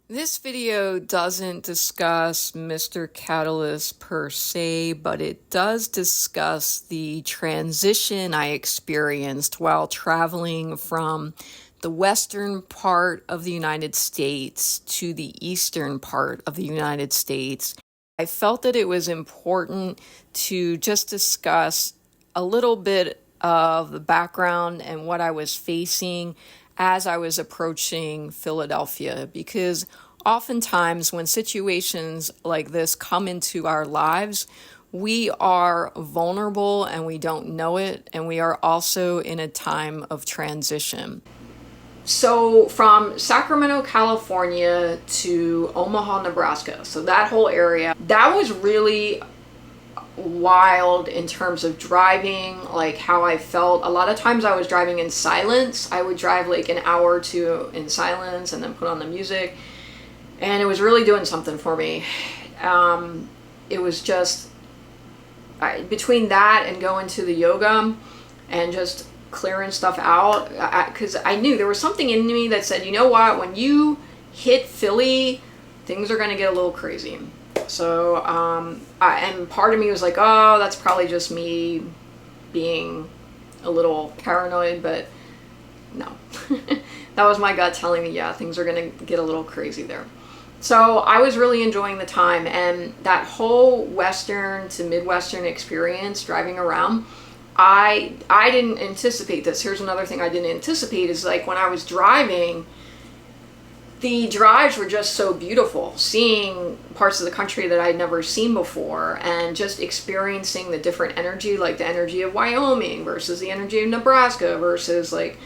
This video doesn't discuss Mr. Catalyst per se, but it does discuss the transition I experienced while traveling from the western part of the United States to the eastern part of the United States. I felt that it was important to just discuss a little bit of the background and what I was facing as I was approaching Philadelphia, because oftentimes when situations like this come into our lives, we are vulnerable and we don't know it, and we are also in a time of transition. So from Sacramento, California to Omaha, Nebraska, so that whole area, that was really wild in terms of driving, like how I felt. A lot of times I was driving in silence. I would drive like an hour or two in silence and then put on the music, and it was really doing something for me. It was just between that and going to the yoga and just clearing stuff out, because I knew there was something in me that said, you know what, when you hit Philly, things are going to get a little crazy. So, and part of me was like, oh, that's probably just me being a little paranoid, but no. That was my gut telling me, yeah, things are going to get a little crazy there. So I was really enjoying the time, and that whole Western to Midwestern experience driving around, I didn't anticipate this. Here's another thing I didn't anticipate is, like, when I was driving, the drives were just so beautiful, seeing parts of the country that I'd never seen before and just experiencing the different energy, like the energy of Wyoming versus the energy of Nebraska versus like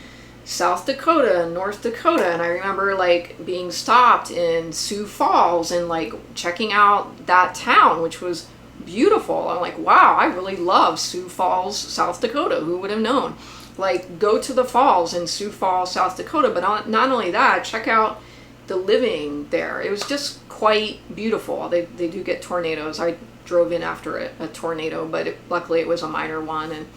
South Dakota and North Dakota. And I remember like being stopped in Sioux Falls and like checking out that town, which was beautiful. I'm like, wow, I really love Sioux Falls, South Dakota. Who would have known? Like, go to the falls in Sioux Falls, South Dakota. But not only that, check out the living there. It was just quite beautiful. They do get tornadoes. I drove in after a tornado, but luckily it was a minor one. And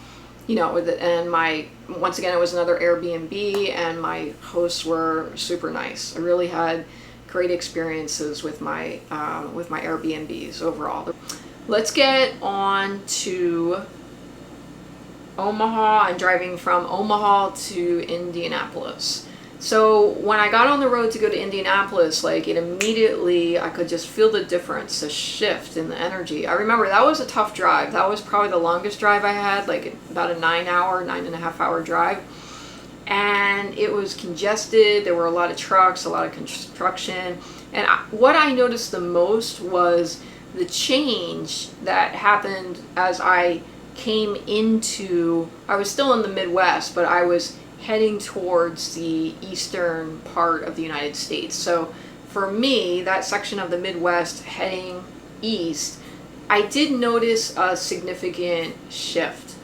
once again, it was another Airbnb, and my hosts were super nice. I really had great experiences with my Airbnbs overall. Let's get on to Omaha and driving from Omaha to Indianapolis. So when I got on the road to go to Indianapolis, like, it immediately, I could just feel the difference, the shift in the energy. I remember that was a tough drive. That was probably the longest drive I had, like about a 9.5 hour drive. And it was congested. There were a lot of trucks, a lot of construction. And what I noticed the most was the change that happened as I came into, I was still in the Midwest, but I was heading towards the eastern part of the United States. So for me, that section of the Midwest heading east, I did notice a significant shift.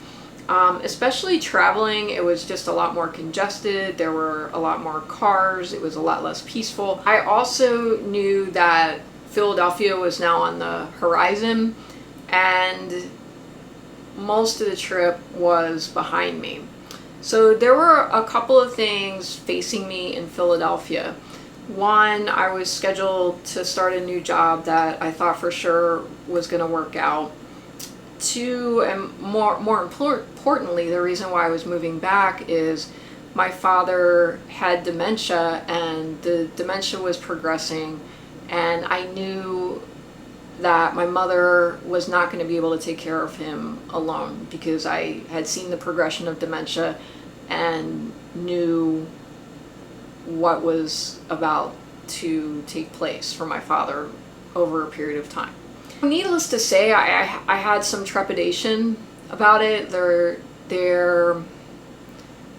Especially traveling, it was just a lot more congested. There were a lot more cars. It was a lot less peaceful. I also knew that Philadelphia was now on the horizon, and most of the trip was behind me. So there were a couple of things facing me in Philadelphia. One, I was scheduled to start a new job that I thought for sure was going to work out. Two, and more importantly, the reason why I was moving back is my father had dementia, and the dementia was progressing, and I knew that my mother was not going to be able to take care of him alone, because I had seen the progression of dementia and knew what was about to take place for my father over a period of time. Needless to say, I had some trepidation about it. There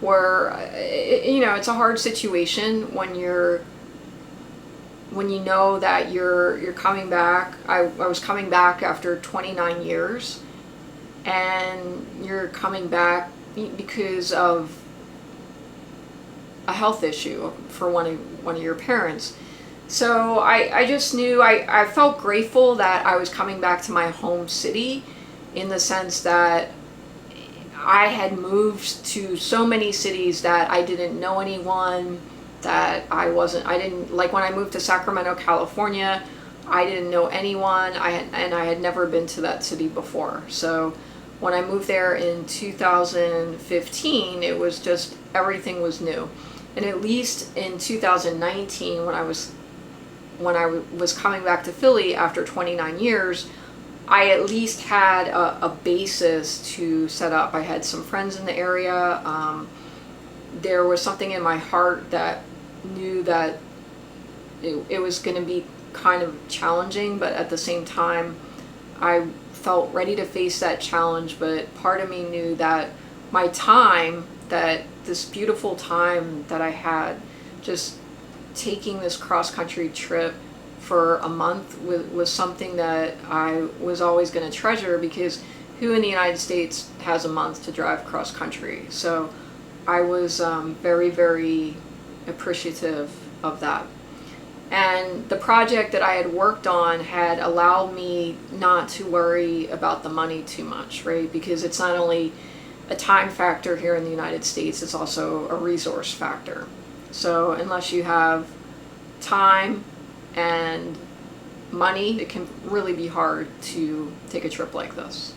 were, it's a hard situation when you know that you're coming back. I was coming back after 29 years, and you're coming back because of a health issue for one of your parents. So I just knew, I felt grateful that I was coming back to my home city, in the sense that I had moved to so many cities that I didn't know anyone. that I didn't, like when I moved to Sacramento, California, I didn't know anyone, and I had never been to that city before. So when I moved there in 2015, it was just, everything was new. And at least in 2019, when I was coming back to Philly after 29 years, I at least had a basis to set up. I had some friends in the area. There was something in my heart that knew that it was going to be kind of challenging, but at the same time, I felt ready to face that challenge. But part of me knew that my time, that this beautiful time that I had, just taking this cross-country trip for a month was something that I was always going to treasure, because who in the United States has a month to drive cross-country? So I was very, very appreciative of that. And the project that I had worked on had allowed me not to worry about the money too much, right? Because it's not only a time factor here in the United States, it's also a resource factor. So unless you have time and money, it can really be hard to take a trip like this.